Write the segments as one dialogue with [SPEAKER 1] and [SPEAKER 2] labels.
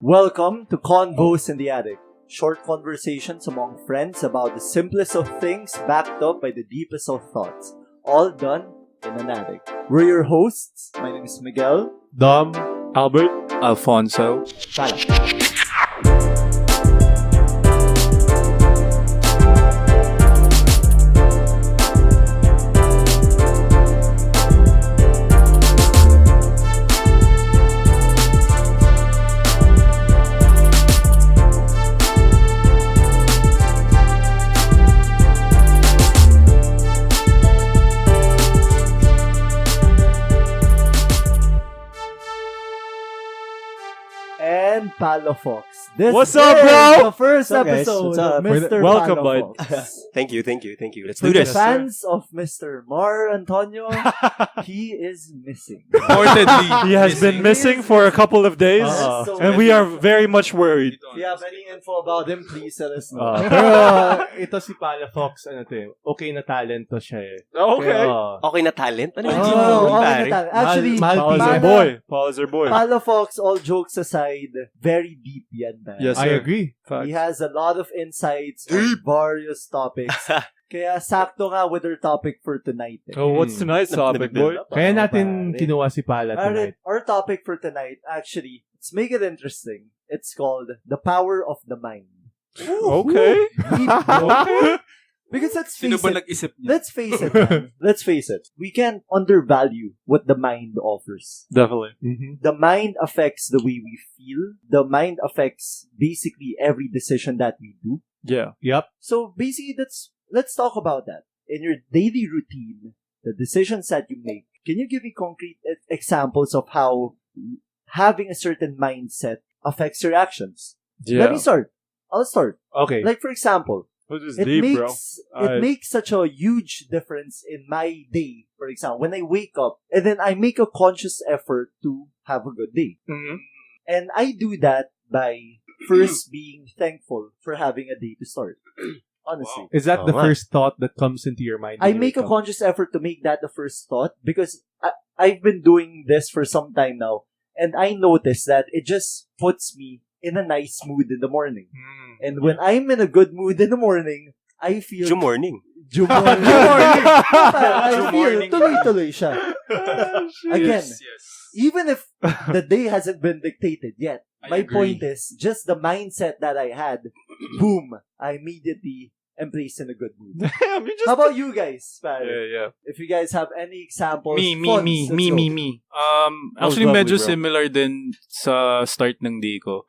[SPEAKER 1] Welcome to Convos in the Attic. Short conversations among friends about the simplest of things backed up by the deepest of thoughts. All done in an attic. We're your hosts. My name is Miguel.
[SPEAKER 2] Dom. Albert.
[SPEAKER 3] Alfonso.
[SPEAKER 1] Palafox. And Palafox.
[SPEAKER 2] What's up, bro?
[SPEAKER 1] The first
[SPEAKER 3] What's up, guys?
[SPEAKER 1] episode
[SPEAKER 3] What's up?
[SPEAKER 1] of Mr.
[SPEAKER 2] Welcome,
[SPEAKER 1] Palafox.
[SPEAKER 3] Thank you. Let's
[SPEAKER 1] To
[SPEAKER 3] do
[SPEAKER 1] the
[SPEAKER 3] this.
[SPEAKER 1] fans of Mr. Mar Antonio, he is missing.
[SPEAKER 3] Reportedly,
[SPEAKER 2] He has been missing for a couple of days,
[SPEAKER 1] So
[SPEAKER 2] and we are very much worried.
[SPEAKER 1] If you have any info about him, please let us know.
[SPEAKER 4] Pero ito si Palafox, okay na talent to siya eh.
[SPEAKER 2] Okay.
[SPEAKER 4] Pero,
[SPEAKER 3] Okay na talent? Ano
[SPEAKER 1] Oh,
[SPEAKER 3] yung
[SPEAKER 1] okay na tayo. Actually,
[SPEAKER 4] Mal-
[SPEAKER 2] Paul is our boy. Paul is our boy.
[SPEAKER 1] Palafox, all jokes aside, very deep yan, man.
[SPEAKER 2] Yes,
[SPEAKER 4] I
[SPEAKER 2] sir.
[SPEAKER 4] agree.
[SPEAKER 2] Facts.
[SPEAKER 1] He has a lot of insights on various topics. Kaya sakto nga with our topic for tonight. Eh.
[SPEAKER 2] Oh, what's tonight's topic, boy?
[SPEAKER 4] Kaya natin
[SPEAKER 1] pare.
[SPEAKER 4] kinuha si Pala tonight.
[SPEAKER 1] Our topic for tonight, actually, let's make it interesting. It's called The Power of the Mind.
[SPEAKER 2] Okay.
[SPEAKER 1] Deep, bro. Because let's
[SPEAKER 3] Sino
[SPEAKER 1] face
[SPEAKER 3] ba
[SPEAKER 1] it.
[SPEAKER 3] nag-isip niya?
[SPEAKER 1] Let's face it, man. Let's face it. We can't undervalue what the mind offers.
[SPEAKER 2] Definitely.
[SPEAKER 4] Mm-hmm.
[SPEAKER 1] The mind affects the way we feel. The mind affects basically every decision that we do.
[SPEAKER 2] Yeah.
[SPEAKER 4] Yep.
[SPEAKER 1] So basically, let's talk about that. In your daily routine, the decisions that you make, can you give me concrete examples of how having a certain mindset affects your actions?
[SPEAKER 2] Yeah.
[SPEAKER 1] Let me start. I'll start.
[SPEAKER 4] Okay.
[SPEAKER 1] Like, for example,
[SPEAKER 2] Which is
[SPEAKER 1] it
[SPEAKER 2] deep, bro.
[SPEAKER 1] makes such a huge difference in my day. For example, when I wake up and then I make a conscious effort to have a good day.
[SPEAKER 2] Mhm.
[SPEAKER 1] And I do that by first being thankful for having a day to start. Honestly.
[SPEAKER 4] Is that
[SPEAKER 3] Oh,
[SPEAKER 4] the
[SPEAKER 3] man.
[SPEAKER 4] first thought that comes into your mind?
[SPEAKER 1] I
[SPEAKER 4] when you
[SPEAKER 1] make a
[SPEAKER 4] wake up?
[SPEAKER 1] conscious effort to make that the first thought because I've been doing this for some time now. And I notice that it just puts me in a nice mood in the morning. And when I'm in a good mood in the morning, I feel...
[SPEAKER 3] Good morning.
[SPEAKER 1] Jumorning. I feel
[SPEAKER 3] Jumorning.
[SPEAKER 1] tuloy-tuloy siya. Again,
[SPEAKER 3] Yes.
[SPEAKER 1] even if the day hasn't been dictated yet,
[SPEAKER 3] I
[SPEAKER 1] my
[SPEAKER 3] agree.
[SPEAKER 1] point is, just the mindset that I had, boom, I immediately am placed in a good mood.
[SPEAKER 2] Damn, you just...
[SPEAKER 1] How about you guys, pare?
[SPEAKER 2] Yeah.
[SPEAKER 1] If you guys have any examples,
[SPEAKER 5] Me.
[SPEAKER 1] let's go.
[SPEAKER 2] That was
[SPEAKER 5] Actually,
[SPEAKER 2] lovely,
[SPEAKER 5] medyo
[SPEAKER 2] bro.
[SPEAKER 5] similar din sa start ng day ko.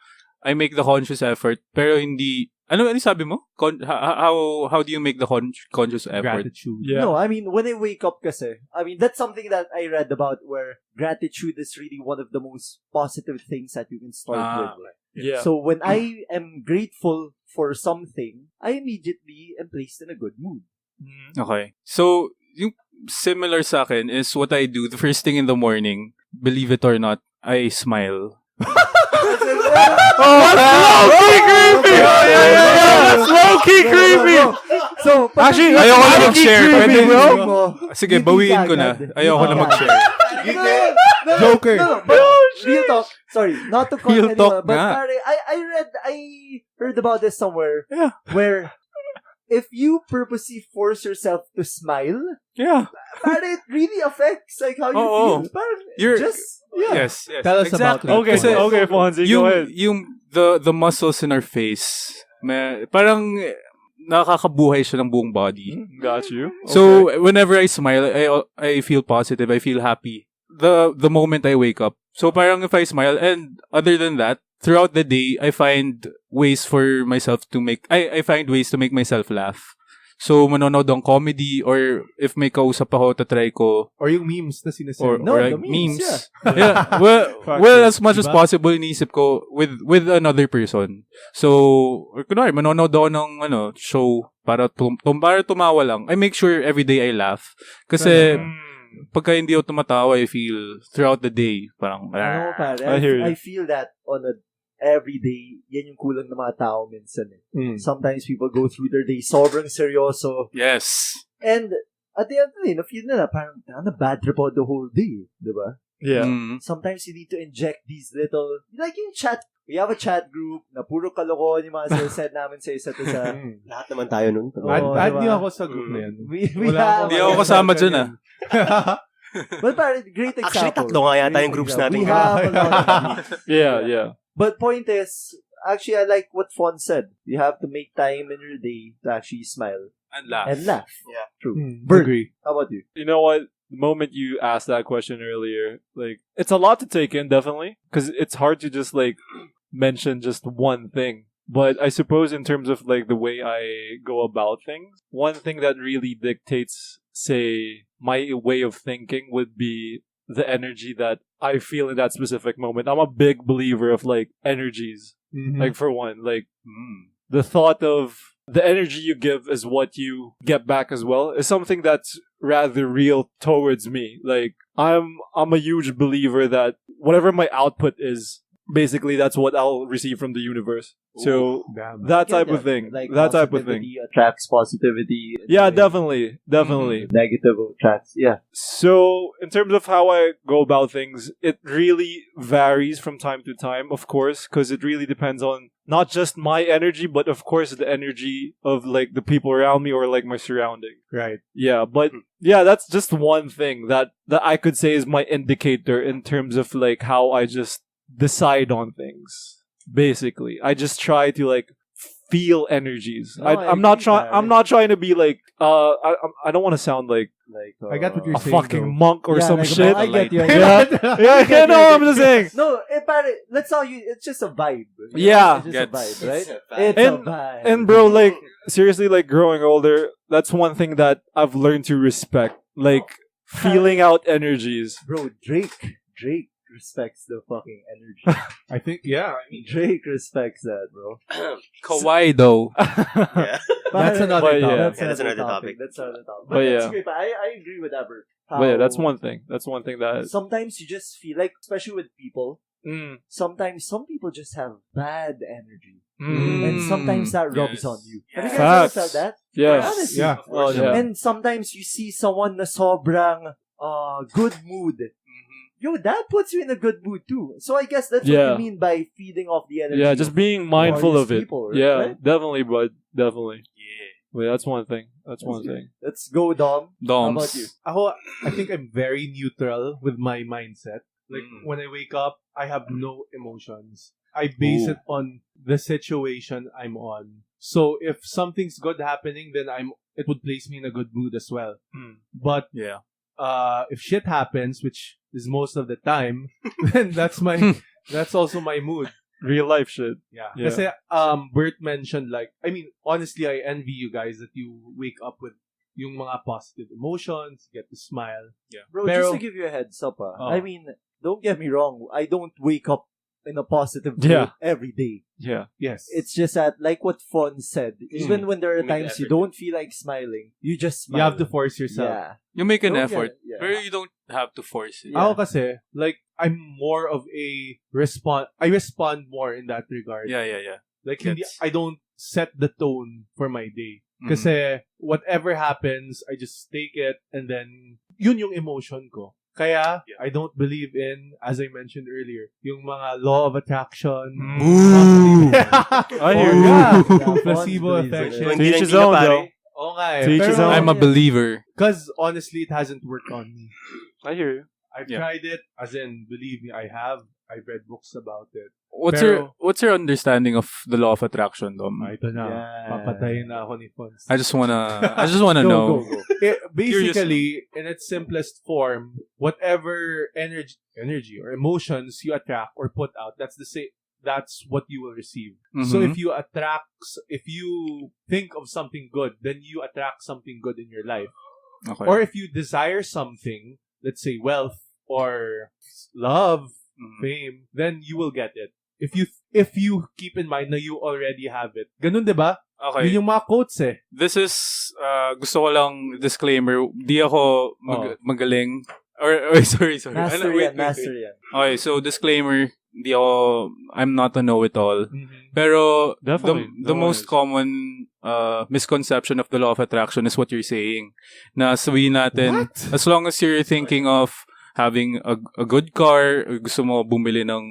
[SPEAKER 5] I make the conscious effort, pero hindi... Ano sabi mo? How do you make the conscious effort?
[SPEAKER 4] Gratitude.
[SPEAKER 2] Yeah.
[SPEAKER 1] No, I mean, when I wake up kasi, I mean, that's something that I read about where gratitude is really one of the most positive things that you can start with.
[SPEAKER 2] Yeah.
[SPEAKER 1] So when I am grateful for something, I immediately am placed in a good mood.
[SPEAKER 5] Okay. So, yung similar sa akin is what I do the first thing in the morning, believe it or not, I smile.
[SPEAKER 2] low-key creepy! That's low-key creepy!
[SPEAKER 1] So,
[SPEAKER 5] Actually, ayoko na mag-share.
[SPEAKER 2] creepy,
[SPEAKER 5] Pwede-
[SPEAKER 2] bro.
[SPEAKER 5] Sige, bawiin ko na. Ayoko na mag-share.
[SPEAKER 4] Joker.
[SPEAKER 1] No, but real talk. Sorry, not to cut
[SPEAKER 5] Real
[SPEAKER 1] anyone,
[SPEAKER 5] talk
[SPEAKER 1] but
[SPEAKER 5] nga.
[SPEAKER 1] pare, I heard about this somewhere.
[SPEAKER 5] Yeah.
[SPEAKER 1] Where if you purposely force yourself to smile,
[SPEAKER 5] Yeah.
[SPEAKER 1] pare, it really affects like how you
[SPEAKER 5] Oo.
[SPEAKER 1] feel. Pare,
[SPEAKER 5] You're-
[SPEAKER 1] just yeah.
[SPEAKER 5] Yes.
[SPEAKER 4] Tell us about
[SPEAKER 5] exactly.
[SPEAKER 4] that.
[SPEAKER 2] Okay,
[SPEAKER 5] Kasi
[SPEAKER 2] okay, Fonzie, go ahead.
[SPEAKER 5] yung the muscles in our face, parang nakakabuhay siya ng buong body.
[SPEAKER 2] Got you.
[SPEAKER 5] So whenever I smile, I feel positive. I feel happy. The moment I wake up. So parang if I smile, and other than that, throughout the day, I find ways for myself to make. I find ways to make myself laugh. So manonood ng comedy, or if may kausap ako, tatry ko.
[SPEAKER 4] Or yung memes na
[SPEAKER 5] Or,
[SPEAKER 4] sinasabi.
[SPEAKER 1] No,
[SPEAKER 5] or
[SPEAKER 1] the
[SPEAKER 5] like
[SPEAKER 1] memes,
[SPEAKER 5] memes. Yeah. Well, as much as
[SPEAKER 4] Diba?
[SPEAKER 5] possible, iniisip ko with another person. So, kunwari, manonood ako ng show para para tumawa lang. I make sure every day I laugh. Kasi, pagka hindi ako tumatawa, I feel throughout the day, parang,
[SPEAKER 1] Ano, pare,
[SPEAKER 2] I hear you.
[SPEAKER 1] I feel that on a every day, yan yung kulang ng mga tao minsan. Eh. Sometimes people go through their day sobrang seryoso.
[SPEAKER 5] yes.
[SPEAKER 1] And at the end of the day, na-feel nila parang bad trip out the whole day. Diba?
[SPEAKER 2] Yeah.
[SPEAKER 5] Mm.
[SPEAKER 1] Sometimes you need to inject these little, like yung chat we have a chat group na puro kalokohan yung mga sinasaid namin sa isa't isa.
[SPEAKER 3] Lahat naman tayo nun.
[SPEAKER 4] Add
[SPEAKER 1] diba?
[SPEAKER 4] niyo ako sa group na yan.
[SPEAKER 1] We
[SPEAKER 4] Wala
[SPEAKER 1] have...
[SPEAKER 5] Hindi ako kasama dyan
[SPEAKER 1] But parang, great example.
[SPEAKER 3] Actually, tatlo nga yata yung groups natin.
[SPEAKER 1] We have a lot of
[SPEAKER 2] Yeah.
[SPEAKER 1] But point is, actually, I like what Fon said. You have to make time in your day to actually smile
[SPEAKER 5] And laugh.
[SPEAKER 1] and laugh.
[SPEAKER 3] Yeah.
[SPEAKER 1] True.
[SPEAKER 4] Agree.
[SPEAKER 1] How about you?
[SPEAKER 2] You know what? The moment you asked that question earlier, like, it's a lot to take in, definitely. Because it's hard to just, like, mention just one thing. But I suppose in terms of, like, the way I go about things, one thing that really dictates, say, my way of thinking would be the energy that I feel in that specific moment. I'm a big believer of, like, energies.
[SPEAKER 4] Mhm.
[SPEAKER 2] Like, for one, like, the thought of the energy you give is what you get back as well is something that's rather real towards me. Like, I'm a huge believer that whatever my output is, basically that's what I'll receive from the universe. So
[SPEAKER 4] Damn.
[SPEAKER 2] that
[SPEAKER 1] Yeah,
[SPEAKER 2] type of thing.
[SPEAKER 1] Like
[SPEAKER 2] That type of thing.
[SPEAKER 1] positivity attracts positivity.
[SPEAKER 2] Yeah,
[SPEAKER 1] And
[SPEAKER 2] definitely.
[SPEAKER 1] Negative attracts. Yeah.
[SPEAKER 2] So, in terms of how I go about things, it really varies from time to time, of course, because it really depends on not just my energy, but of course the energy of, like, the people around me or, like, my surrounding.
[SPEAKER 4] Right.
[SPEAKER 2] Yeah, but yeah, that's just one thing that I could say is my indicator in terms of, like, how I just decide on things. Basically, I just try to, like, feel energies.
[SPEAKER 1] No,
[SPEAKER 2] I'm not
[SPEAKER 1] agree,
[SPEAKER 2] trying.
[SPEAKER 1] man.
[SPEAKER 2] I'm not trying to be like. I don't want to sound like
[SPEAKER 4] I got what you're
[SPEAKER 2] a
[SPEAKER 4] saying.
[SPEAKER 2] fucking monk or
[SPEAKER 1] Yeah,
[SPEAKER 2] some
[SPEAKER 1] like,
[SPEAKER 2] shit.
[SPEAKER 1] I get you.
[SPEAKER 2] Yeah, no, I'm just saying.
[SPEAKER 1] No, let's all you. It's just a vibe.
[SPEAKER 2] Yeah.
[SPEAKER 1] It's just a
[SPEAKER 5] Gets-
[SPEAKER 1] vibe, right?
[SPEAKER 3] It's a
[SPEAKER 1] It's
[SPEAKER 2] And-
[SPEAKER 1] a vibe.
[SPEAKER 2] And bro, like, seriously, like, growing older, that's one thing that I've learned to respect. Like, feeling out energies.
[SPEAKER 1] bro, Drake respects the fucking energy.
[SPEAKER 4] I think, yeah. I mean,
[SPEAKER 1] Drake respects that, bro.
[SPEAKER 5] Kawaii though.
[SPEAKER 3] Yeah.
[SPEAKER 4] That's another
[SPEAKER 2] But yeah.
[SPEAKER 4] topic.
[SPEAKER 1] That's
[SPEAKER 3] Yeah,
[SPEAKER 1] another topic. That's another topic.
[SPEAKER 2] But
[SPEAKER 1] But that's
[SPEAKER 2] yeah.
[SPEAKER 1] great. But I agree with Albert.
[SPEAKER 2] But yeah, that's
[SPEAKER 1] How
[SPEAKER 2] one thing. That's one thing that.
[SPEAKER 1] Sometimes you just feel like, especially with people,
[SPEAKER 2] Mm.
[SPEAKER 1] sometimes some people just have bad energy.
[SPEAKER 2] Mm.
[SPEAKER 1] And sometimes that rubs
[SPEAKER 5] Yes.
[SPEAKER 1] on you. Have you
[SPEAKER 5] Yes.
[SPEAKER 1] guys ever
[SPEAKER 2] Facts.
[SPEAKER 1] felt that?
[SPEAKER 2] Yeah.
[SPEAKER 1] Honestly.
[SPEAKER 4] Yeah.
[SPEAKER 2] Oh, yeah.
[SPEAKER 1] And sometimes you see someone na sobrang good mood. Yo, that puts you in a good mood too. So I guess that's
[SPEAKER 2] Yeah.
[SPEAKER 1] what you mean by feeding off the energy.
[SPEAKER 2] Yeah, just being mindful
[SPEAKER 1] these
[SPEAKER 2] of it.
[SPEAKER 1] people,
[SPEAKER 2] Yeah,
[SPEAKER 1] right?
[SPEAKER 2] definitely, bud. Definitely.
[SPEAKER 3] Yeah.
[SPEAKER 2] Wait, that's one thing. That's one
[SPEAKER 1] good.
[SPEAKER 2] thing.
[SPEAKER 1] Let's go, Dom. How
[SPEAKER 5] Doms.
[SPEAKER 1] about you?
[SPEAKER 4] I think I'm very neutral with my mindset. Like,
[SPEAKER 5] Mm.
[SPEAKER 4] when I wake up, I have no emotions. I base it on the situation I'm on. So if something's good happening, then it would place me in a good mood as well.
[SPEAKER 2] Mm.
[SPEAKER 4] But
[SPEAKER 5] Yeah.
[SPEAKER 4] if shit happens, which is most of the time, then that's also my mood.
[SPEAKER 2] Real life shit.
[SPEAKER 4] Yeah.
[SPEAKER 2] Yeah.
[SPEAKER 4] Kasi, Bert mentioned, like, I mean, honestly, I envy you guys that you wake up with yung mga positive emotions, get to smile.
[SPEAKER 1] Bro,
[SPEAKER 4] Pero-
[SPEAKER 1] just to give you a heads up,
[SPEAKER 2] Oh.
[SPEAKER 1] I mean, don't get me wrong. I don't wake up in a positive mood
[SPEAKER 2] Yeah.
[SPEAKER 1] every day.
[SPEAKER 2] Yeah.
[SPEAKER 4] Yes.
[SPEAKER 1] It's just that, like what Fon said, even when there are
[SPEAKER 3] You make
[SPEAKER 1] times
[SPEAKER 3] the
[SPEAKER 1] you
[SPEAKER 3] effort.
[SPEAKER 1] don't feel like smiling, you just smile.
[SPEAKER 4] you have to force yourself.
[SPEAKER 1] Yeah.
[SPEAKER 5] You make an
[SPEAKER 1] Don't
[SPEAKER 5] effort,
[SPEAKER 1] get- yeah.
[SPEAKER 5] but you don't have to force it.
[SPEAKER 1] Yeah.
[SPEAKER 4] Ako kasi, like, I'm more of a I respond more in that regard.
[SPEAKER 5] Yeah.
[SPEAKER 4] Like, hindi,
[SPEAKER 5] Gets.
[SPEAKER 4] I don't set the tone for my day.
[SPEAKER 5] Mhm.
[SPEAKER 4] Kasi, whatever happens, I just take it, and then, yun yung emotion ko. Kaya, I don't believe in, as I mentioned earlier, yung mga law of attraction.
[SPEAKER 2] Ooh. I hear you.
[SPEAKER 1] Yeah,
[SPEAKER 4] Placebo
[SPEAKER 1] Fon's
[SPEAKER 4] effect.
[SPEAKER 1] believes in it.
[SPEAKER 3] Kung
[SPEAKER 2] To
[SPEAKER 3] hindi
[SPEAKER 2] each
[SPEAKER 3] lang
[SPEAKER 2] his
[SPEAKER 3] di na
[SPEAKER 2] own,
[SPEAKER 3] pare.
[SPEAKER 2] though.
[SPEAKER 4] Oo nga eh.
[SPEAKER 2] To each his
[SPEAKER 4] Pero,
[SPEAKER 2] own.
[SPEAKER 5] I'm a believer.
[SPEAKER 4] Because, honestly, it hasn't worked on me.
[SPEAKER 2] I hear you.
[SPEAKER 4] I've
[SPEAKER 5] Yeah.
[SPEAKER 4] tried it, as in, believe me, I have. I've read books about it.
[SPEAKER 5] What's your understanding of the law of attraction, Dom?
[SPEAKER 4] Ito na.
[SPEAKER 1] Yeah.
[SPEAKER 4] Papatayin na ako ni Fons.
[SPEAKER 5] I just wanna
[SPEAKER 1] Go,
[SPEAKER 5] know.
[SPEAKER 1] go.
[SPEAKER 4] Basically, in its simplest form, whatever energy or emotions you attract or put out, that's what you will receive. So
[SPEAKER 5] Mhm.
[SPEAKER 4] if you think of something good, then you attract something good in your life.
[SPEAKER 5] Okay.
[SPEAKER 4] Or if you desire something, let's say wealth or love,
[SPEAKER 5] Mhm.
[SPEAKER 4] fame, then you will get it. If you keep in mind na you already have it. Ganun, 'di ba?
[SPEAKER 5] Okay.
[SPEAKER 4] Yun yung mga quotes eh.
[SPEAKER 5] This is gusto ko lang disclaimer, di ako magaling or sorry.
[SPEAKER 1] Master
[SPEAKER 5] Ano, wait.
[SPEAKER 1] master yan.
[SPEAKER 5] Okay, so disclaimer, I'm not a know-it-all.
[SPEAKER 4] Mhm.
[SPEAKER 5] Pero
[SPEAKER 2] Definitely.
[SPEAKER 5] the
[SPEAKER 2] No
[SPEAKER 5] most
[SPEAKER 2] worries.
[SPEAKER 5] common misconception of the law of attraction is what you're saying. Na sabihin natin, as long as you're thinking of having a good car, or gusto mo bumili ng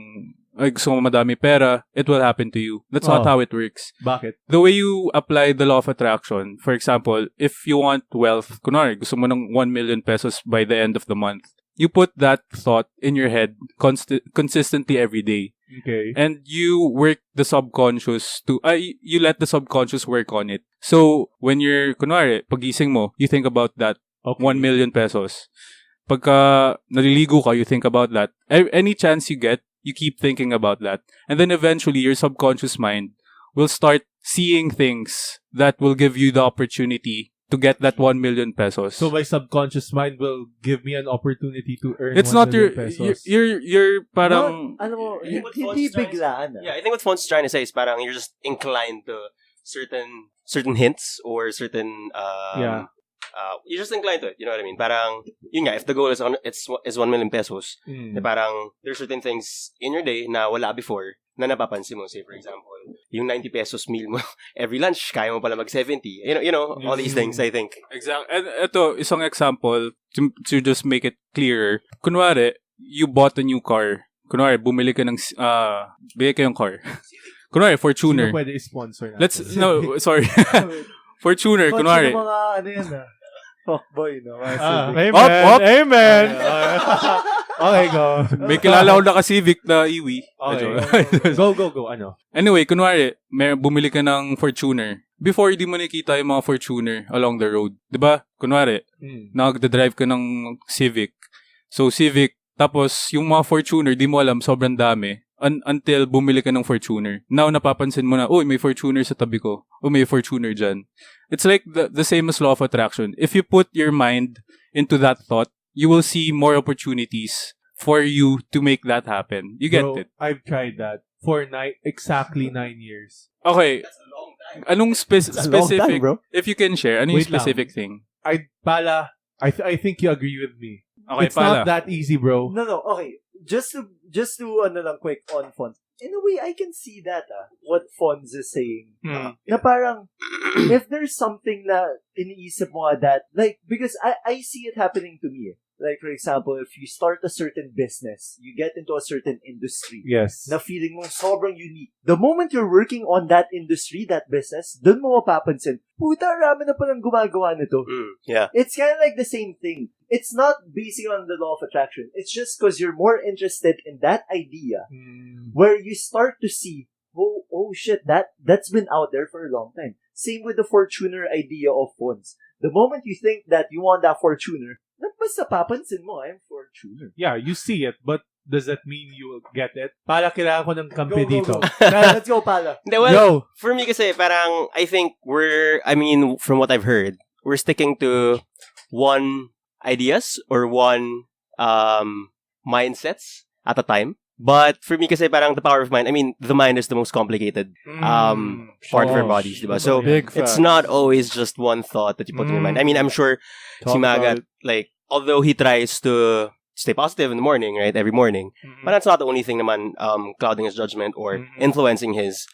[SPEAKER 5] ay gusto mo madami pera, it will happen to you. That's not how it works.
[SPEAKER 4] Bakit?
[SPEAKER 5] The way you apply the law of attraction, for example, if you want wealth, kunwari, gusto mo ng 1 million pesos by the end of the month, you put that thought in your head consistently every day.
[SPEAKER 4] Okay.
[SPEAKER 5] And you work the subconscious you let the subconscious work on it. So, when you're, kunwari, pagising mo, you think about that 1 million pesos. Pagka naliligo ka, you think about that. Any chance you get, you keep thinking about that. And then eventually, your subconscious mind will start seeing things that will give you the opportunity to get that 1 million pesos.
[SPEAKER 4] So my subconscious mind will give me an opportunity to earn
[SPEAKER 5] It's
[SPEAKER 4] 1
[SPEAKER 5] not
[SPEAKER 4] million pesos.
[SPEAKER 5] you're parang...
[SPEAKER 1] Alam mo,
[SPEAKER 3] I think what
[SPEAKER 1] hindi
[SPEAKER 3] Fonz trying-
[SPEAKER 1] biglaan.
[SPEAKER 3] Yeah, I think what Fonz is trying to say is parang you're just inclined to certain hints or certain you're just inclined to it. You know what I mean? Parang yun nga, if the goal is 1 million pesos, na parang there's certain things in your day na wala before na napapansin mo. Say for example, yung 90 pesos meal mo every lunch, kaya mo pala mag 70. You know all these things, I think.
[SPEAKER 5] Exactly. And ito, isang example to just make it clearer. Kunwari, you bought a new car. Kunwari, bumili ka ng bili ka yung car. Kunwari, Fortuner.
[SPEAKER 4] Sino pwede i-sponsor natin?
[SPEAKER 5] No, sorry. Fortuner, kunwari.
[SPEAKER 1] Yung mga, ano yan fuckboy, no?
[SPEAKER 4] Amen.
[SPEAKER 5] Up.
[SPEAKER 4] Amen. Okay, go.
[SPEAKER 5] May kilala ko na Civic na iwi.
[SPEAKER 4] Okay. Go. Ano?
[SPEAKER 5] Anyway, kunwari, bumili ka ng Fortuner. Before, di mo nakita yung mga Fortuner along the road. Diba? Kunwari, nagda-drive ka ng Civic. So, Civic, tapos yung mga Fortuner, di mo alam, sobrang dami. Until bumili ka ng Fortuner. Now, napapansin mo na, may Fortuner sa tabi ko. May Fortuner dyan. It's like the same as law of attraction. If you put your mind into that thought, you will see more opportunities for you to make that happen. You get it?
[SPEAKER 4] I've tried that for exactly 9 years.
[SPEAKER 5] Okay.
[SPEAKER 3] That's a long time.
[SPEAKER 5] Anong specific,
[SPEAKER 1] time, bro.
[SPEAKER 5] if you can share, anong
[SPEAKER 4] Wait
[SPEAKER 5] specific thing?
[SPEAKER 4] I think you agree with me.
[SPEAKER 5] Okay,
[SPEAKER 4] It's not that easy, bro.
[SPEAKER 1] No, okay. Just to ano lang quick on Fonz. In a way, I can see that, what Fonz is saying. Na parang, if there's something na iniisip mo that, like, because I see it happening to me. Like, for example, if you start a certain business, you get into a certain industry,
[SPEAKER 4] Yes.
[SPEAKER 1] na feeling mo sobrang unique. The moment you're working on that industry, that business, dun mo mapapansin, puta, rami na palang gumagawa nito.
[SPEAKER 3] Yeah.
[SPEAKER 1] It's kind of like the same thing. It's not based on the law of attraction. It's just because you're more interested in that idea where you start to see, oh shit, that's been out there for a long time. Same with the Fortuner idea of funds. The moment you think that you want that Fortuner, basta papansin mo, I'm Fortuner.
[SPEAKER 4] Yeah, you see it, but does that mean you will get it? Para kailangan ko ng kampi dito.
[SPEAKER 1] Let's go, Pala.
[SPEAKER 3] Hindi, well,
[SPEAKER 4] Yo!
[SPEAKER 3] for me kasi parang, I think from what I've heard, we're sticking to one ideas or one mindsets at a time. But for me kasi parang the power of mind, the mind is the most complicated part of our bodies, diba? So, it's not always just one thought that you put in your mind. I'm sure si Magat, like, although he tries to stay positive in the morning, right, every morning, but that's not the only thing naman clouding his judgment or influencing his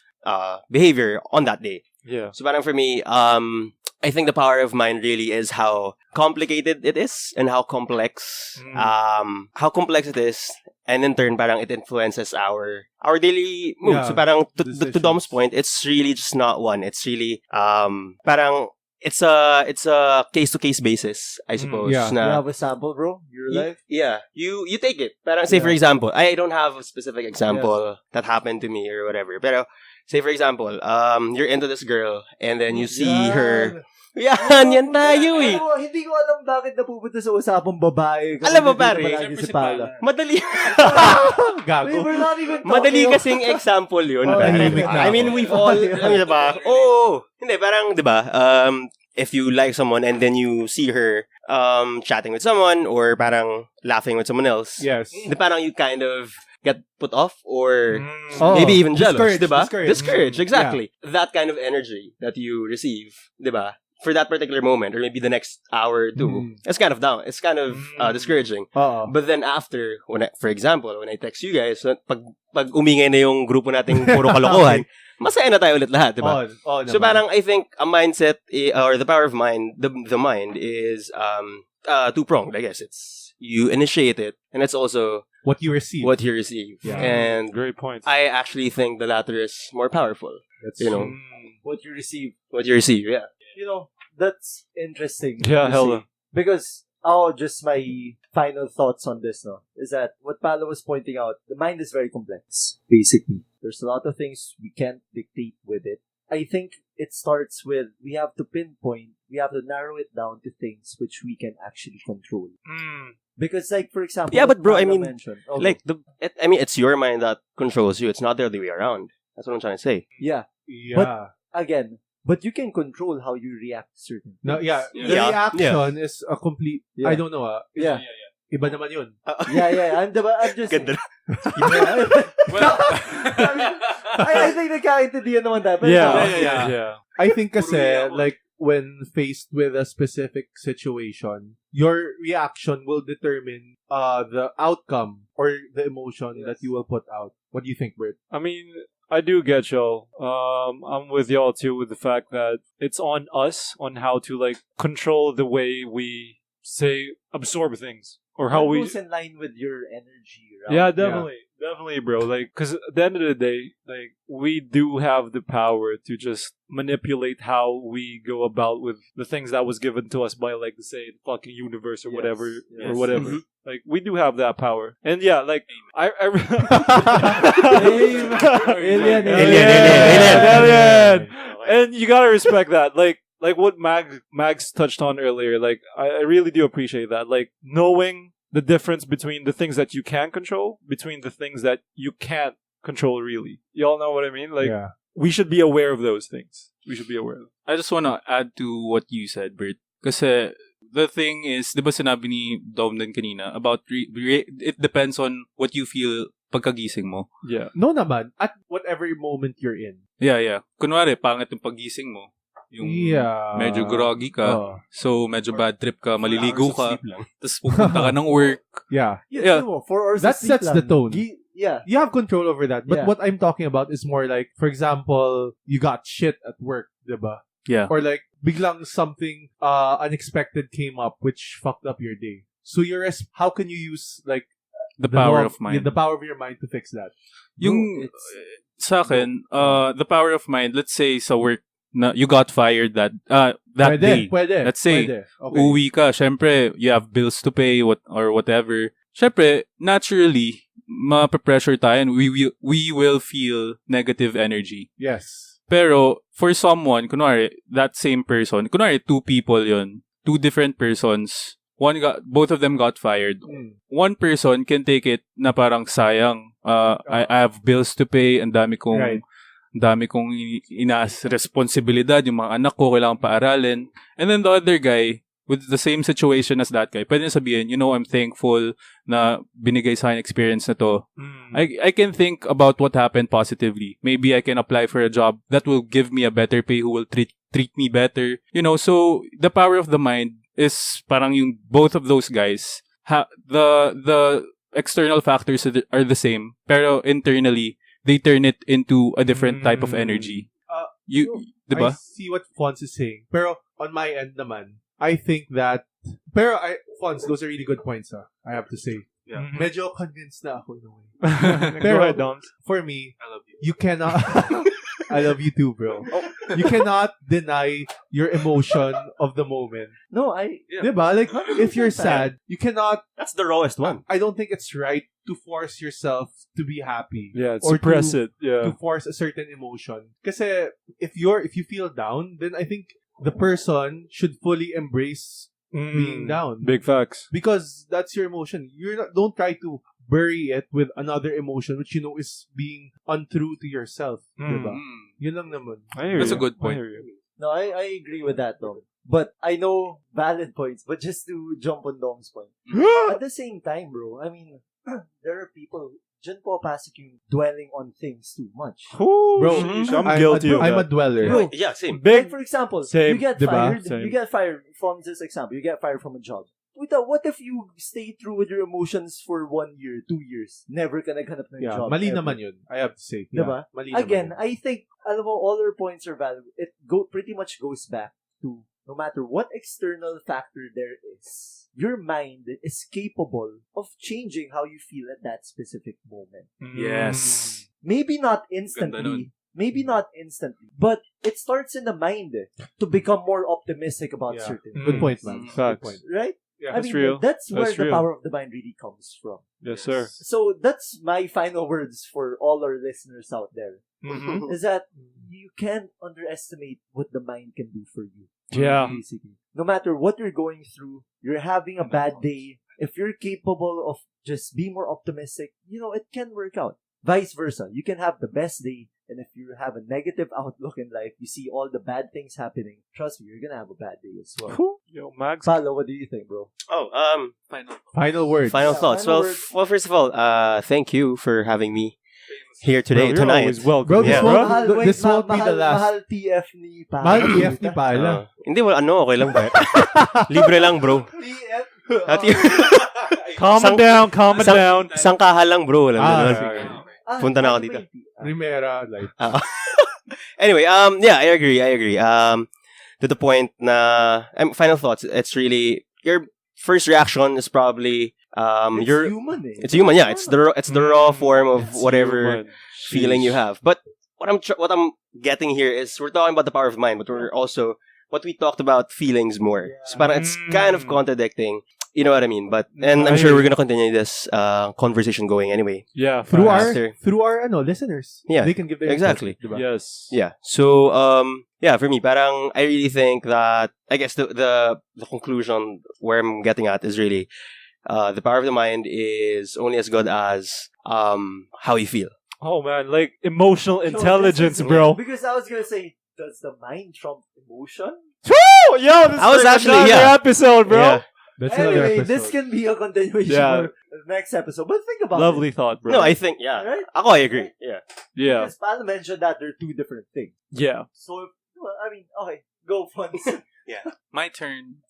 [SPEAKER 3] behavior on that day.
[SPEAKER 2] Yeah.
[SPEAKER 3] So parang for me, I think the power of mind really is how complicated it is and how complex it is, and in turn parang it influences our daily mood.
[SPEAKER 4] Yeah,
[SPEAKER 3] so parang to
[SPEAKER 4] decisions.
[SPEAKER 3] Dom's point, it's really just not one. It's really parang it's a case to case basis, I suppose.
[SPEAKER 4] Yeah.
[SPEAKER 1] You
[SPEAKER 3] Na,
[SPEAKER 1] have a sample, bro? Your life?
[SPEAKER 3] yeah, you take it. Parang say for example, I don't have a specific example that happened to me or whatever. Pero say for example, you're into this girl and then you see her. Yan tayo eh.
[SPEAKER 1] Hindi ko alam bakit napupunta sa usapang babae.
[SPEAKER 3] Alam mo, pare,
[SPEAKER 1] Si Pala.
[SPEAKER 3] Madali.
[SPEAKER 4] Gago.
[SPEAKER 1] We're not even talking
[SPEAKER 3] Madali
[SPEAKER 1] about-
[SPEAKER 3] kasing example yun.
[SPEAKER 1] Oh,
[SPEAKER 3] pare.
[SPEAKER 4] tahimik na ako.
[SPEAKER 3] We've all, diba? Oo. Hindi, parang, diba, if you like someone and then you see her chatting with someone or parang laughing with someone else,
[SPEAKER 4] Yes.
[SPEAKER 3] di parang you kind of get put off or
[SPEAKER 4] Oh,
[SPEAKER 3] maybe even jealous,
[SPEAKER 4] discouraged,
[SPEAKER 3] diba?
[SPEAKER 4] discouraged.
[SPEAKER 3] Discouraged, exactly. That kind of energy that you receive, diba? For that particular moment or maybe the next hour or two, it's kind of down. It's kind of discouraging. But then after, for example, when I text you guys, pag umingay na yung grupo nating puro kalokohan, masaya na tayo ulit lahat, diba? So parang I think a mindset or the power of mind, the mind is two-pronged, I guess. you initiate it, and it's also
[SPEAKER 4] What you receive.
[SPEAKER 3] what you receive.
[SPEAKER 4] Yeah.
[SPEAKER 3] And
[SPEAKER 2] Great point.
[SPEAKER 3] I actually think the latter is more powerful.
[SPEAKER 4] That's
[SPEAKER 3] You know,
[SPEAKER 1] What you receive.
[SPEAKER 3] what you receive, yeah.
[SPEAKER 1] You know, that's interesting.
[SPEAKER 2] Yeah,
[SPEAKER 1] to
[SPEAKER 2] hella.
[SPEAKER 1] say. Because, just my final thoughts on this, no, is that what Palo was pointing out, the mind is very complex, basically. There's a lot of things we can't dictate with it. I think it starts with, we have to pinpoint, we have to narrow it down to things which we can actually control. Because, like, for example,
[SPEAKER 3] Yeah, but
[SPEAKER 1] what
[SPEAKER 3] bro, I
[SPEAKER 1] Palo
[SPEAKER 3] mean,
[SPEAKER 1] mentioned,
[SPEAKER 3] Like it's your mind that controls you. It's not the other way around. That's what I'm trying to say.
[SPEAKER 1] yeah,
[SPEAKER 4] Yeah.
[SPEAKER 1] again, but you can control how you react to certain things.
[SPEAKER 4] No, yeah. The
[SPEAKER 3] Yeah.
[SPEAKER 4] reaction is a complete...
[SPEAKER 1] Yeah.
[SPEAKER 4] I don't know.
[SPEAKER 1] Yeah.
[SPEAKER 4] Iba naman yun.
[SPEAKER 1] Yeah. I'm just...
[SPEAKER 3] Ganda.
[SPEAKER 1] I think nagkaintindihan naman tayo. Pero
[SPEAKER 2] Yeah.
[SPEAKER 4] I think kasi, like, when faced with a specific situation, your reaction will determine the outcome or the emotion that you will put out. What do you think, Bert?
[SPEAKER 2] I mean, I do get y'all. I'm with y'all too with the fact that it's on us on how to like control the way we say absorb things or how
[SPEAKER 1] That
[SPEAKER 2] we.
[SPEAKER 1] goes in line with your energy. Right?
[SPEAKER 2] Yeah, definitely, bro. Like, because at the end of the day, like we do have the power to just manipulate how we go about with the things that was given to us by, like, say, the fucking universe or
[SPEAKER 1] Yes,
[SPEAKER 2] whatever
[SPEAKER 1] yes.
[SPEAKER 2] or whatever.
[SPEAKER 3] Mhm.
[SPEAKER 2] Like, we do have that power, and yeah, like
[SPEAKER 1] Alien.
[SPEAKER 2] Alien. And you gotta respect that. Like what Mags touched on earlier. Like I really do appreciate that. Like knowing the difference between the things that you can control, between the things that you can't control. Really, y'all know what I mean. Like we should be aware of those things. We should be aware of them.
[SPEAKER 5] I just want to add to what you said, Bert. Kasi the thing is, di ba sinabi ni Dom din kanina, about it depends on what you feel pagkagising mo.
[SPEAKER 2] Yeah.
[SPEAKER 4] No naman. At whatever moment you're in.
[SPEAKER 5] Yeah. Kunwari, pangit yung paggising mo. Yung medyo groggy ka. So, medyo bad trip ka. Maliligo ka. Tapos pupunta ka ng work.
[SPEAKER 4] Yeah.
[SPEAKER 5] Yeah.
[SPEAKER 1] 4 hours
[SPEAKER 4] That
[SPEAKER 1] of sleep
[SPEAKER 4] sets
[SPEAKER 1] lang.
[SPEAKER 4] the tone.
[SPEAKER 1] Yeah.
[SPEAKER 4] You have control over that. But
[SPEAKER 1] Yeah.
[SPEAKER 4] what I'm talking about is more like, for example, you got shit at work, diba?
[SPEAKER 5] Yeah.
[SPEAKER 4] Or like, biglang something unexpected came up which fucked up your day. So how can you use like
[SPEAKER 5] The power of mind.
[SPEAKER 4] the power of your mind to fix that?
[SPEAKER 5] Yung sa akin, the power of mind, let's say sa work, na you got fired that day.
[SPEAKER 4] Pwede.
[SPEAKER 5] Let's say,
[SPEAKER 4] Pwede. Okay.
[SPEAKER 5] uwi ka, syempre, you have bills to pay or whatever. Syempre, naturally, ma-pressure tayo and we will feel negative energy.
[SPEAKER 4] Yes.
[SPEAKER 5] Pero, for someone, kunwari, that same person, kunwari, two people yon, two different persons, both of them got fired. One person can take it na parang sayang. I have bills to pay, ang dami kong responsibilidad, yung mga anak ko kailangan paaralin. And then the other guy, with the same situation as that guy, pwede na sabihin, I'm thankful na binigay sa akin experience na to. I can think about what happened positively. Maybe I can apply for a job that will give me a better pay, who will treat me better. So the power of the mind is parang yung both of those guys, the external factors are the same, pero internally, they turn it into a different type of energy. Diba?
[SPEAKER 4] I see what Fons is saying. Pero on my end naman, I think that... Fons, those are really good points, I have to say.
[SPEAKER 2] Yeah.
[SPEAKER 4] Medyo convinced na ako in a way.
[SPEAKER 2] Go ahead, Doms.
[SPEAKER 4] For me,
[SPEAKER 5] I love you.
[SPEAKER 4] you cannot... I love you too, bro. You cannot deny your emotion of the moment.
[SPEAKER 1] No,
[SPEAKER 4] Diba? Like, if you're sad, you cannot...
[SPEAKER 3] That's the rawest one.
[SPEAKER 4] I don't think it's right to force yourself to be happy.
[SPEAKER 2] Yeah,
[SPEAKER 4] or
[SPEAKER 2] suppress it. Yeah.
[SPEAKER 4] to force a certain emotion. Kasi if you feel down, then I think the person should fully embrace being down.
[SPEAKER 2] Big facts.
[SPEAKER 4] Because that's your emotion. Don't try to bury it with another emotion which is being untrue to yourself. Diba? Yun lang naman.
[SPEAKER 5] That's a good point.
[SPEAKER 1] No, I agree with that, Dom. But I know valid points. But just to jump on Dom's point, at the same time, bro, I mean, there are people. Dyan po pasok yung dwelling on things too much.
[SPEAKER 4] Bro,
[SPEAKER 2] I'm guilty of
[SPEAKER 4] I'm a
[SPEAKER 2] that.
[SPEAKER 4] dweller.
[SPEAKER 1] Bro,
[SPEAKER 3] Yeah, same.
[SPEAKER 1] like for example,
[SPEAKER 2] Same.
[SPEAKER 1] you get
[SPEAKER 4] Diba?
[SPEAKER 1] fired.
[SPEAKER 2] Same.
[SPEAKER 1] You get fired from this example. You get fired from a job. What if you stay true with your emotions for 1 year, 2 years, never ka naghanap ng job?
[SPEAKER 4] Mali
[SPEAKER 1] ever.
[SPEAKER 4] naman yun. I have to say.
[SPEAKER 1] Diba?
[SPEAKER 4] Mali
[SPEAKER 1] Again,
[SPEAKER 4] naman yun.
[SPEAKER 1] I think, alam mo, all our points are valid. It pretty much goes back to no matter what external factor there is, your mind is capable of changing how you feel at that specific moment.
[SPEAKER 5] Yes.
[SPEAKER 1] Maybe not
[SPEAKER 5] Ganda
[SPEAKER 1] instantly. Maybe not instantly. But it starts in the mind to become more optimistic about
[SPEAKER 4] Yeah.
[SPEAKER 1] certain
[SPEAKER 4] Good
[SPEAKER 1] things.
[SPEAKER 4] point, man. Good
[SPEAKER 2] Facts.
[SPEAKER 4] point.
[SPEAKER 1] Right?
[SPEAKER 4] Yeah,
[SPEAKER 1] I
[SPEAKER 2] that's
[SPEAKER 1] mean,
[SPEAKER 2] real.
[SPEAKER 1] that's where
[SPEAKER 2] That's
[SPEAKER 1] the
[SPEAKER 2] real.
[SPEAKER 1] power of the mind really comes from.
[SPEAKER 2] Yes, sir.
[SPEAKER 1] So that's my final words for all our listeners out there.
[SPEAKER 2] Mm-hmm.
[SPEAKER 1] Is that you can't underestimate what the mind can do for you.
[SPEAKER 2] Yeah.
[SPEAKER 1] Basically. No matter what you're going through, you're having a bad day, if you're capable of just being more optimistic, it can work out. Vice versa. You can have the best day, and if you have a negative outlook in life, you see all the bad things happening, trust me, you're gonna have a bad day as well.
[SPEAKER 2] Yo, Max.
[SPEAKER 1] Palo, what do you think, bro?
[SPEAKER 4] Final words.
[SPEAKER 3] Final
[SPEAKER 1] Yeah,
[SPEAKER 3] thoughts.
[SPEAKER 1] final
[SPEAKER 3] Well,
[SPEAKER 1] words.
[SPEAKER 3] well, first of all, thank you for having me here today,
[SPEAKER 2] Bro, you're
[SPEAKER 3] tonight.
[SPEAKER 2] always welcome.
[SPEAKER 4] Bro, this
[SPEAKER 3] Yeah.
[SPEAKER 4] won't, this won't be the last.
[SPEAKER 1] Mahal TF ni Palo.
[SPEAKER 4] Mahal TF ni Pala.
[SPEAKER 3] Hindi, okay lang ba? Libre lang, bro.
[SPEAKER 1] TF.
[SPEAKER 2] Calm it down, calm it down.
[SPEAKER 3] Sangkahan lang, bro. Alam mo naman.
[SPEAKER 4] Okay.
[SPEAKER 3] Punta na ako dito.
[SPEAKER 4] Primera, like.
[SPEAKER 3] Anyway, yeah, I agree. To the point na, final thoughts, it's really, your first reaction is probably,
[SPEAKER 1] It's human, eh.
[SPEAKER 3] it's human, yeah. It's the raw form of
[SPEAKER 2] It's
[SPEAKER 3] whatever
[SPEAKER 2] human.
[SPEAKER 3] feeling you
[SPEAKER 2] Sheesh.
[SPEAKER 3] have. But what I'm getting here is we're talking about the power of mind, but we're also what we talked about feelings more. So parang it's kind of contradicting. You know what I mean? And I'm sure we're gonna continue this conversation going anyway.
[SPEAKER 2] Yeah.
[SPEAKER 4] Through
[SPEAKER 2] facts.
[SPEAKER 4] our listeners.
[SPEAKER 3] Yeah,
[SPEAKER 4] They can give their
[SPEAKER 3] exactly.
[SPEAKER 4] input, diba?
[SPEAKER 2] Yes.
[SPEAKER 3] Yeah. So yeah, for me, parang I really think that I guess the conclusion where I'm getting at is really the power of the mind is only as good as how you feel.
[SPEAKER 2] Oh man, like emotional
[SPEAKER 1] So
[SPEAKER 2] intelligence,
[SPEAKER 1] this is-
[SPEAKER 2] bro.
[SPEAKER 1] Because I was gonna say, does the mind trump emotion?
[SPEAKER 2] Woo! Yo, this
[SPEAKER 3] I was
[SPEAKER 2] is
[SPEAKER 3] actually-
[SPEAKER 2] another
[SPEAKER 3] yeah.
[SPEAKER 2] episode, bro.
[SPEAKER 3] Yeah.
[SPEAKER 4] That's another
[SPEAKER 1] Anyway,
[SPEAKER 4] episode.
[SPEAKER 1] this can be a continuation
[SPEAKER 2] Yeah.
[SPEAKER 1] for the next episode. But think about
[SPEAKER 2] Lovely
[SPEAKER 1] it.
[SPEAKER 2] thought, bro.
[SPEAKER 3] No, I think yeah.
[SPEAKER 1] Right?
[SPEAKER 3] I agree. Yeah.
[SPEAKER 2] Yeah.
[SPEAKER 1] Because Pal mentioned that they're two different things.
[SPEAKER 2] Yeah.
[SPEAKER 1] So, okay, go once.
[SPEAKER 5] My turn.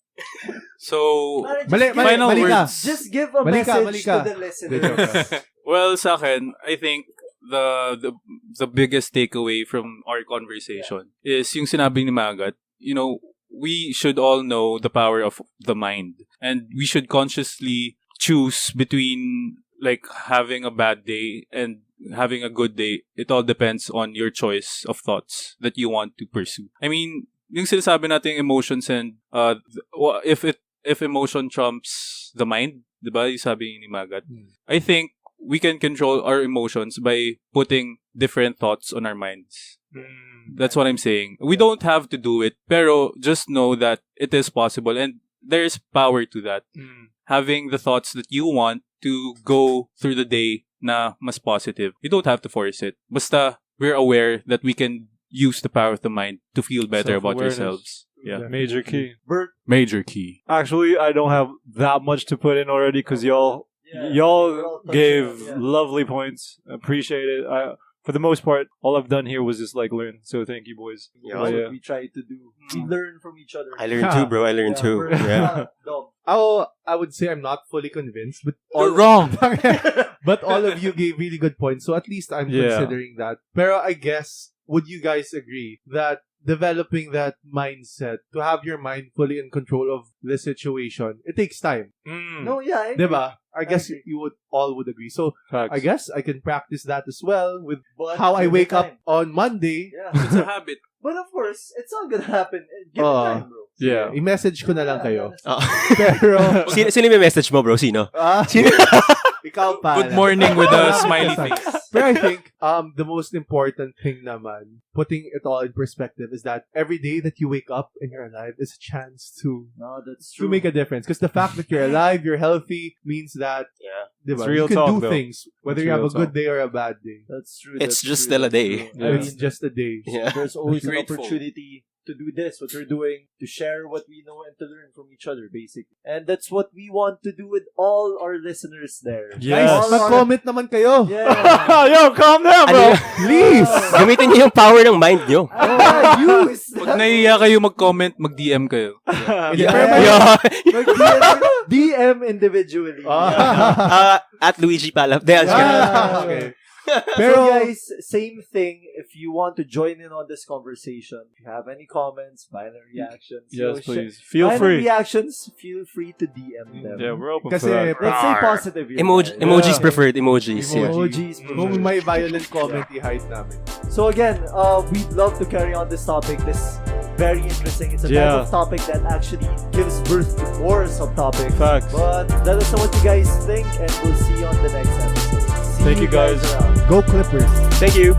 [SPEAKER 5] So,
[SPEAKER 4] Mali
[SPEAKER 5] Final
[SPEAKER 4] ka.
[SPEAKER 5] words.
[SPEAKER 1] Just give a
[SPEAKER 4] Mali ka,
[SPEAKER 1] message
[SPEAKER 4] mali ka.
[SPEAKER 1] to the listeners.
[SPEAKER 5] well, sa akin, I think the biggest takeaway from our conversation is yung sinabi ni Magat, we should all know the power of the mind. And we should consciously choose between like having a bad day and having a good day. It all depends on your choice of thoughts that you want to pursue. I mean, yung sinasabi natin emotions and if emotion trumps the mind, diba? Yung sabi ni Magat. I think we can control our emotions by putting different thoughts on our minds. That's what I'm saying. We don't have to do it, pero just know that it is possible and there's power to that. Having the thoughts that you want to go through the day na mas positive. You don't have to force it. Basta we're aware that we can use the power of the mind to feel better about
[SPEAKER 2] Self-awareness.
[SPEAKER 5] yourselves. Yeah.
[SPEAKER 2] Major key.
[SPEAKER 5] Major key.
[SPEAKER 2] Actually, I don't have that much to put in already because y'all gave lovely points. Appreciate it. For the most part, all I've done here was just like learn. So thank you, boys.
[SPEAKER 3] Yeah.
[SPEAKER 1] That's
[SPEAKER 2] But,
[SPEAKER 1] what we try to do. We learn from each other.
[SPEAKER 3] I learned too, bro. I learned too.
[SPEAKER 1] we're
[SPEAKER 3] Yeah.
[SPEAKER 1] not dumb.
[SPEAKER 4] I would say I'm not fully convinced, but
[SPEAKER 5] You're wrong.
[SPEAKER 4] but all of you gave really good points, so at least I'm
[SPEAKER 2] Yeah.
[SPEAKER 4] considering that. Pero I guess, would you guys agree that developing that mindset to have your mind fully in control of the situation, it takes time,
[SPEAKER 1] No, yeah, I agree.
[SPEAKER 4] diba? I guess
[SPEAKER 1] agree.
[SPEAKER 4] you would all would agree. So
[SPEAKER 2] Facts.
[SPEAKER 4] I guess I can practice that as well with
[SPEAKER 1] But
[SPEAKER 4] how I
[SPEAKER 1] give it
[SPEAKER 4] wake up
[SPEAKER 1] time.
[SPEAKER 4] on Monday.
[SPEAKER 1] Yeah.
[SPEAKER 5] It's a habit.
[SPEAKER 1] But of course, it's not gonna happen. Give it time, bro.
[SPEAKER 2] Yeah.
[SPEAKER 4] I-message ko na lang kayo.
[SPEAKER 3] Oh.
[SPEAKER 4] Pero
[SPEAKER 3] Sino may message mo, bro? Sino?
[SPEAKER 4] Ikaw pa.
[SPEAKER 5] Good morning with a smiley face.
[SPEAKER 4] But I think the most important thing naman, putting it all in perspective, is that every day that you wake up and you're alive is a chance to
[SPEAKER 1] That's true.
[SPEAKER 4] make a difference. Because the fact that you're alive, you're healthy, means that
[SPEAKER 3] Yeah.
[SPEAKER 4] diba,
[SPEAKER 2] It's real
[SPEAKER 4] you can
[SPEAKER 2] talk,
[SPEAKER 4] do
[SPEAKER 2] though.
[SPEAKER 4] things, whether
[SPEAKER 2] It's
[SPEAKER 4] you have
[SPEAKER 2] real
[SPEAKER 4] a good
[SPEAKER 2] talk.
[SPEAKER 4] day or a bad day.
[SPEAKER 1] That's true.
[SPEAKER 3] It's
[SPEAKER 1] that's
[SPEAKER 3] just
[SPEAKER 1] true,
[SPEAKER 3] still a
[SPEAKER 1] that's
[SPEAKER 3] day.
[SPEAKER 1] true.
[SPEAKER 2] Yeah.
[SPEAKER 4] It's just a day.
[SPEAKER 3] Yeah.
[SPEAKER 1] There's always an
[SPEAKER 5] Grateful.
[SPEAKER 1] opportunity to do this, what we're doing, to share what we know and to learn from each other, basically. And that's what we want to do with all our listeners there.
[SPEAKER 2] Yes.
[SPEAKER 4] Guys, mag-comment naman kayo.
[SPEAKER 1] Yeah.
[SPEAKER 2] Yo, calm down, bro.
[SPEAKER 4] Please.
[SPEAKER 3] Gamitin niyo yung power ng mind niyo.
[SPEAKER 1] Use
[SPEAKER 5] Pag naiiyak kayo mag-comment, mag-DM kayo.
[SPEAKER 3] Yeah.
[SPEAKER 1] DM individually.
[SPEAKER 3] At Luigi Palafox.
[SPEAKER 4] Ah, okay.
[SPEAKER 1] So guys, same thing. If you want to join in on this conversation, if you have any comments, minor reactions,
[SPEAKER 2] Yes, please. Feel
[SPEAKER 1] minor
[SPEAKER 2] free.
[SPEAKER 1] reactions, feel free to DM them.
[SPEAKER 2] Yeah, we're open
[SPEAKER 4] Kasi,
[SPEAKER 2] for that.
[SPEAKER 1] Let's say positive. Here, guys.
[SPEAKER 3] Emojis preferred. Emojis. Yeah.
[SPEAKER 1] Emojis.
[SPEAKER 4] Kung may violent comment, i-hide namin.
[SPEAKER 1] So again, we'd love to carry on this topic. This is very interesting. It's a type of topic that actually gives birth to more subtopics.
[SPEAKER 2] Facts.
[SPEAKER 1] But let us know what you guys think, and we'll see you on the next episode. See
[SPEAKER 2] Thank you guys.
[SPEAKER 1] around.
[SPEAKER 4] Go Clippers!
[SPEAKER 3] Thank you.